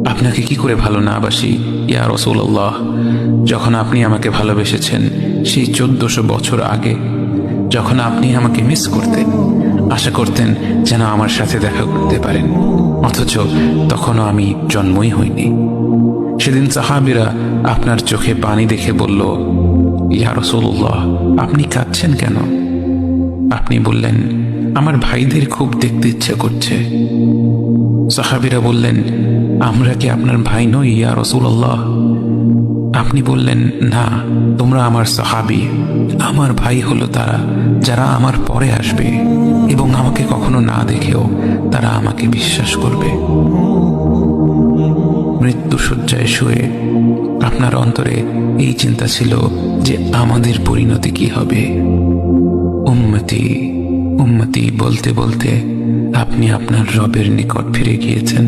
আপনাকে কি করে ভালো না বাসি ইয়া রাসূলুল্লাহ। যখন আপনি আমাকে ভালোবেসেছেন সেই 1400 বছর আগে, যখন আপনি আমাকে মিস করতেন, আশা করতেন যেন আমার সাথে দেখা করতে পারেন, অথচ তখনও আমি জন্মই হইনি। সেদিন সাহাবীরা আপনার চোখে পানি দেখে বলল, ইয়া রাসূলুল্লাহ, আপনি কাঁদছেন কেন? আপনি বললেন, আমার ভাইদের খুব দেখতে ইচ্ছা করছে। সাহাবীরা বললেন, আমরা কি আপনার ভাই নই ইয়া রাসূলুল্লাহ? আপনি বললেন, না, তোমরা আমার সাহাবী। আমার ভাই হলো তারা যারা আমার পরে আসবে এবং আমাকে কখনো না দেখেও তারা আমাকে বিশ্বাস করবে। মৃত্যু শয্যায় শুয়ে আপনার অন্তরে এই চিন্তা ছিল যে আমাদের পরিণতি কি হবে। উম্মতি উম্মতি বলতে বলতে আপনি আপনার রবের নিকট ফিরে গিয়েছেন।